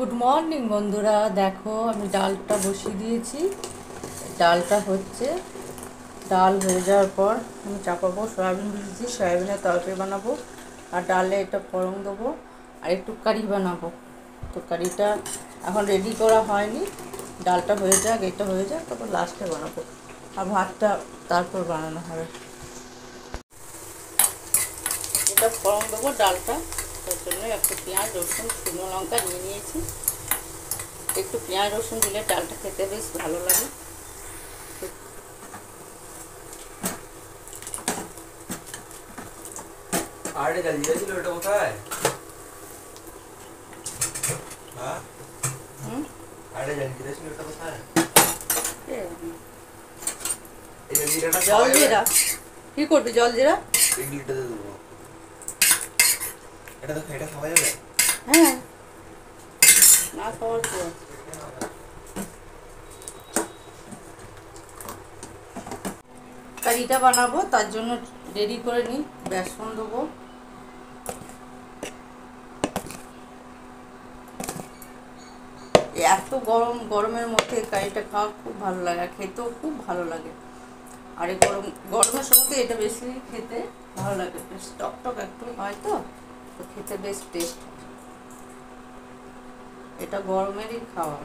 Good morning বন্ধুরা, দেখো আমি ডালটা বসিয়ে দিয়েছি। ডালটা হচ্ছে, ডাল হয়ে যাওয়ার পর আমি চাপাবো। সয়াবিন ভিজিয়েছি, সয়াবিনের তরকারি বানাবো, আর ডালে এটা ফোড়ন দেবো, আর একটু কারি বানাবো। তো কারিটা এখন রেডি করা হয়নি, ডালটা হয়ে যাক, এটা হয়ে যাক, তারপর লাস্টে বানাবো, আর ভাতটা তারপর বানানো হবে। এটা ফোড়ন দেবো ডালটা, তার জন্য একটু পেঁয়াজ, রসুন, শুকনো লঙ্কা নিয়ে নিয়েছি। একটু পেঁয়াজ রসুন দিলে ডালটা খেতে বেশ ভালো লাগে। আরে জলজিরা ছিল ওটা কোথায়? হ্যাঁ আরে জলজিরা ছিল ওটা কোথায়? এই জলজিরাটা জলজিরা কি করবি? জলজিরা ইডলিটা দিয়ে দেবো। এটা তো এটা খাওয়া যাবে? হ্যাঁ, না খাওয়ার কি আছে। কারিটা বানাবো, তার জন্য রেডি করে নিই। বেসন দেবো, এত গরমের মধ্যে কারিটা খাওয়া খুব ভালো লাগে, আর খেতেও খুব ভালো লাগে। আর এই গরমের সময় তো এটা বেশি খেতে ভালো লাগে, বেশ টক টক একটু হয়, তো খেতে বেশ টেস্ট। এটা গরমেরই খাওয়া।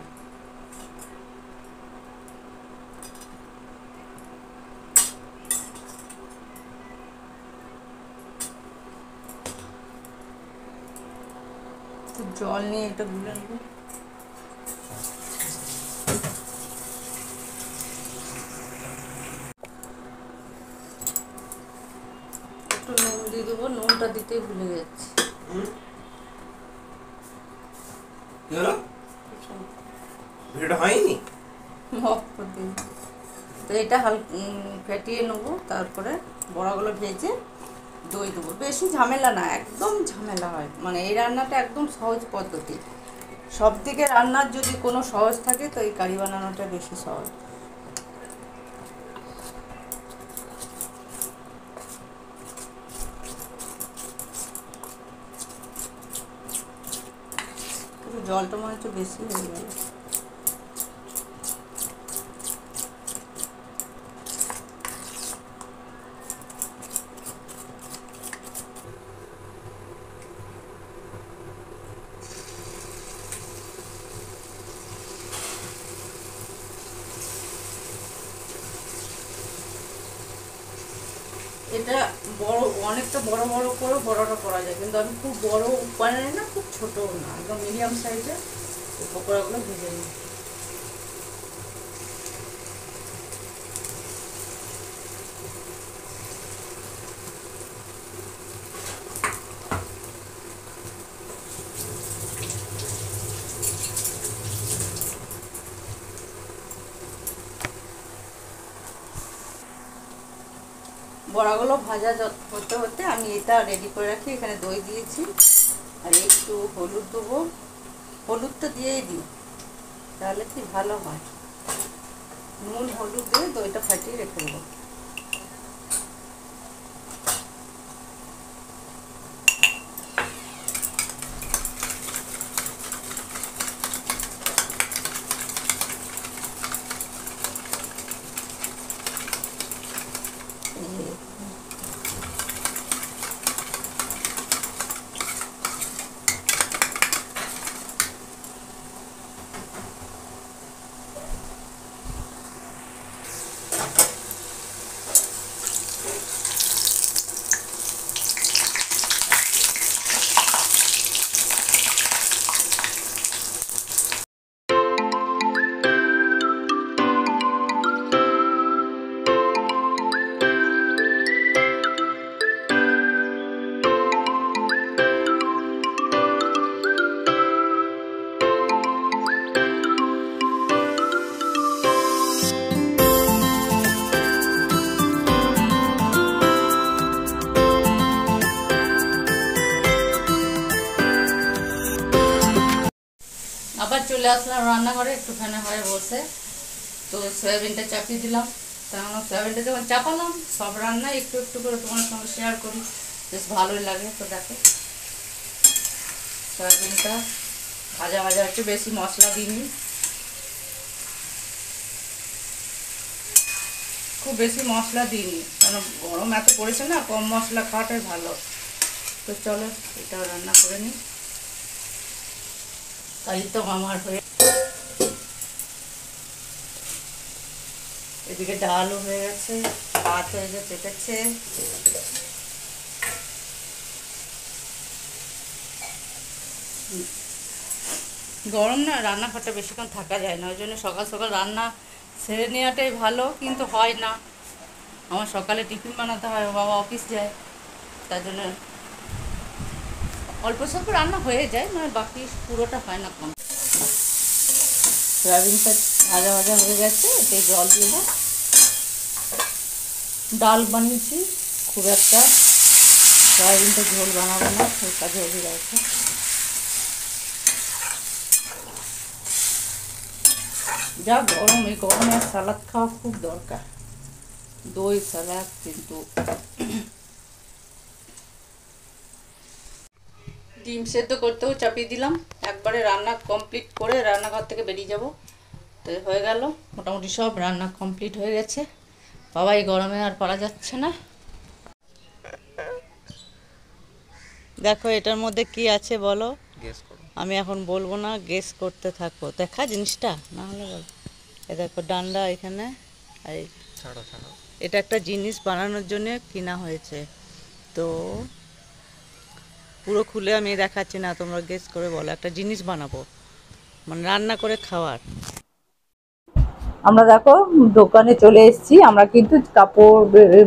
জল নিয়ে এটা গুলে নেবো। একটু নুন দিয়ে দেবো, নুনটা দিতে ভুলে যাচ্ছি। কি হলো? ভিডিওটা হয়নি? তো এটা ফেটিয়ে নেবো, তারপরে বড়াগুলো ভেজে দই দেবো। বেশি ঝামেলা না, একদম ঝামেলা হয়, মানে এই রান্নাটা একদম সহজ পদ্ধতি। সব থেকে রান্নার যদি কোনো সহজ থাকে তো এই কারি বানানোটা বেশি সহজ। জলটা মনে হচ্ছে বেশি হয়ে গেল। এটা বড়, অনেকটা বড় বড় করে বড়টা করা যায়, কিন্তু আমি খুব বড় বানাই না, খুব ছোটও না, একদম মিডিয়াম সাইজের পকোড়াগুলো ভেজে নিই। বড়াগুলো ভাজা হতে হতে আমি এটা রেডি করে রাখি। এখানে দই দিয়েছি, আর একটু হলুদ দেবো। হলুদটা দিয়েই দিই, তাহলে কি ভালো হয়। নুন হলুদ দিয়ে দইটা ফাটিয়ে রেখে দেবো। আবার চলে আসলাম রান্নাঘরে, একটুখানি হয়ে বসে। তো সয়াবিনটা চাপিয়ে দিলাম, কারণ সয়াবিনটা যখন চাপালাম, সব রান্না একটু একটু করে তোমার সঙ্গে শেয়ার করি, বেশ ভালোই লাগে। তো দেখো সয়াবিনটা ভাজা ভাজা হচ্ছে, বেশি মশলা দিইনি, খুব বেশি মশলা দিইনি, কারণ গরম এত পড়েছে না, কম মশলা খাওয়াটাই ভালো। তো চলো এটাও রান্না করে নিই। তাই তো আমার হয়ে, এদিকে ডালও হয়ে গেছে, ভাত হয়ে গেছে, চেপেছে। গরম না, রান্নাঘরটা বেশিক্ষণ থাকা যায় না, ওই জন্য সকাল সকাল রান্না সেরে নেওয়াটাই ভালো, কিন্তু হয় না। আমার সকালে টিফিন বানাতে হয়, বাবা অফিস যায়, তার জন্য অল্প স্বল্প রান্না হয়ে যায়, মানে বাকি পুরোটা হয় না। কম সয়াবিনটা ভাজা ভাজা হয়ে গেছে, এতে জল দিয়ে ডাল বানিয়েছি, খুব একটা সয়াবিনটা ঝোল বানাবো না, হালকা ঝোল হয়ে গেছে। যা গরম, এই গরমে সালাদ খাওয়া খুব দরকার, দই সালাদ। কিন্তু ডিম সেদ্ধ করতেও চাপিয়ে দিলাম, একবারে রান্না কমপ্লিট করে রান্নাঘর থেকে বেরিয়ে যাব। তো হয়ে গেল, মোটামুটি সব রান্না কমপ্লিট হয়ে গেছে। বাবা এই গরমে আর পারা যাচ্ছে না। দেখো এটার মধ্যে কি আছে বলো, আমি এখন বলবো না, গেস করতে থাকো, দেখা জিনিসটা না হলে বলো। এ দেখো ডান্ডা এখানে, আর এটা একটা জিনিস বানানোর জন্য কিনা হয়েছে। তো পুরো খুলে আমি দেখাচ্ছি না, তোমরা গেস করে বলো, একটা জিনিস বানাবো, মানে রান্না করে খাওয়ার। আমরা দেখো দোকানে চলে এসেছি, আমরা কিন্তু কাপড়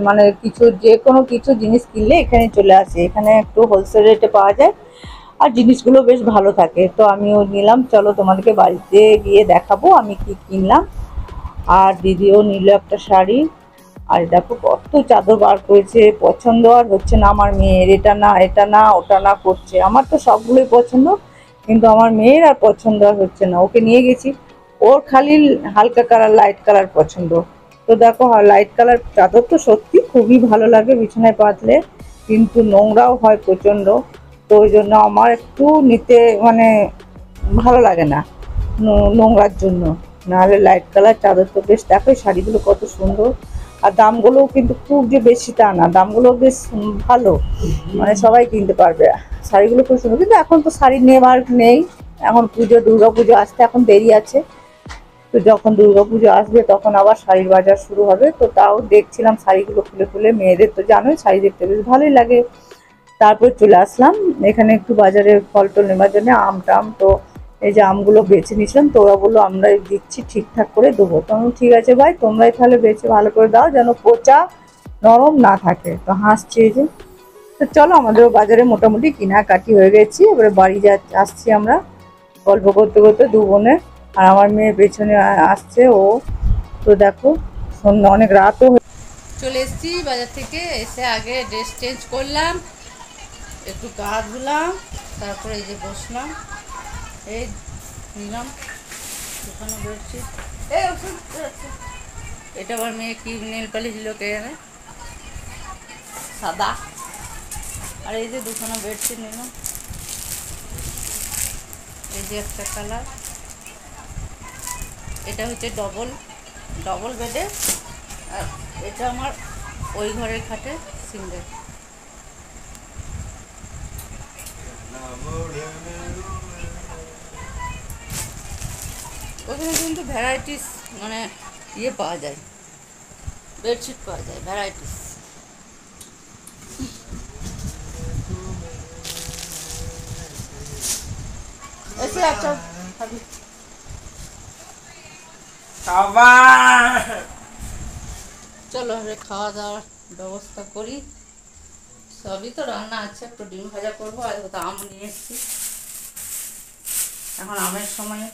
মানে কিছু যে কোনো কিছু জিনিস কিনলে এখানে চলে আসে, এখানে একটু হোলসেল রেটে পাওয়া যায় আর জিনিসগুলো বেশ ভালো থাকে। তো আমিও নিলাম, চলো তোমাদেরকে বাড়িতে গিয়ে দেখাবো আমি কি কিনলাম। আর দিদিও নিল একটা শাড়ি, আর দেখো কত চাদর বার করেছে, পছন্দ আর হচ্ছে না আমার মেয়ের, এটা না এটা না ওটা না করছে। আমার তো সবগুলোই পছন্দ, কিন্তু আমার মেয়ের আর পছন্দ আর হচ্ছে না। ওকে নিয়ে গেছি, ওর খালি হালকা কালার লাইট কালার পছন্দ। তো দেখো লাইট কালার চাদর তো সত্যি খুবই ভালো লাগে বিছানায় পাতলে, কিন্তু নোংরাও হয় প্রচণ্ড। তো ওই জন্য আমার একটু নিতে মানে ভালো লাগে না নোংরার জন্য। নাহলে লাইট কালার চাদর তো বেশ, দেখো শাড়িগুলো কত সুন্দর, আর দামগুলোও কিন্তু খুব যে বেশি তা না, দামগুলো বেশ ভালো, মানে সবাই কিনতে পারবে। শাড়িগুলো খুব সুন্দর, কিন্তু এখন তো শাড়ি নেওয়ার নেই, এখন পুজো দুর্গা পুজো আসতে এখন দেরি আছে। তো যখন দুর্গা পুজো আসবে তখন আবার শাড়ির বাজার শুরু হবে। তো তাও দেখছিলাম শাড়িগুলো খুলে খুলে, মেয়েদের তো জানোই শাড়ি দেখতে বেশ ভালোই লাগে। তারপর চলে আসলাম এখানে একটু বাজারে ফল টল নেওয়ার জন্য, আম টাম। তো এই যে আমগুলো বেছে নিয়েছিলাম, তো ওরা বললো আমরাই দিচ্ছি, ঠিকঠাক করে দেবো। তো ঠিক আছে ভাই, তোমরাই তাহলে বেছে ভালো করে দাও, যেন পচা নরম না থাকে। তো হাসছে এই যে। তো চলো আমাদেরও বাজারে মোটামুটি কেনাকাটি হয়ে গেছি, এবারে বাড়ি আসছি আমরা গল্প করতে করতে দু বোনে। আর আমার মেয়ে পেছনে আসছে ও। তো দেখো সন্ধ্যা অনেক রাতও চলে এসেছি বাজার থেকে, এসে আগে ড্রেস চেঞ্জ করলাম, একটু গা ধুলাম, তারপরে এই যে বসলাম, এই নিলাম দোকানে বেরোচ্ছি। এটা আবার মেয়ে কি নেল পালিশ দিল কে জানে, সাদা। আর এই যে দুখানা বেডশিট নিলাম, এই যে একটা কালার, এটা হচ্ছে ডবল ডবল বেডে, আর এটা আমার ওই ঘরের খাটে সিঙ্গেল। ওখানে কিন্তু ভ্যারাইটিস মানে ইয়ে পাওয়া যায়, বেডশিট পাওয়া যায় ভ্যারাইটিস। এসে আচ্ছা খাবি চলো খাওয়া দাওয়ার ব্যবস্থা করি। সবই তো রান্না আছে, একটু ডিম ভাজা করবো, আর তো আম নিয়ে এসেছি, এখন আমের সময়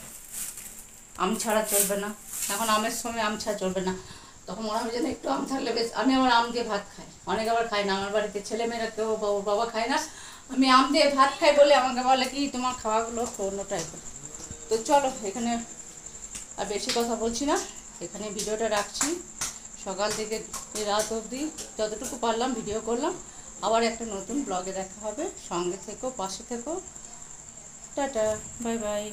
আম ছাড়া চলবে না, এখন আমের সময় আম ছাড়া চলবে না। তখন মনে হবে যেন একটু আম থাকলে বেশ। আমি আমার আম দিয়ে ভাত খাই, অনেকে আবার খাই না, আমার বাড়িতে ছেলেমেয়েরা কেউ বাবা খায় না, আমি আম দিয়ে ভাত খাই বলে আমাকে বলে কি তোমার খাওয়াগুলো অন্য টাইপের। তো চলো এখানে আর বেশি কথা বলছি না, এখানে ভিডিওটা রাখছি। সকাল থেকে রাত অবধি যতটুকু পারলাম ভিডিও করলাম, আবার একটা নতুন ব্লগে দেখা হবে। সঙ্গে থেকো, পাশে থেকো। Tata, bye bye.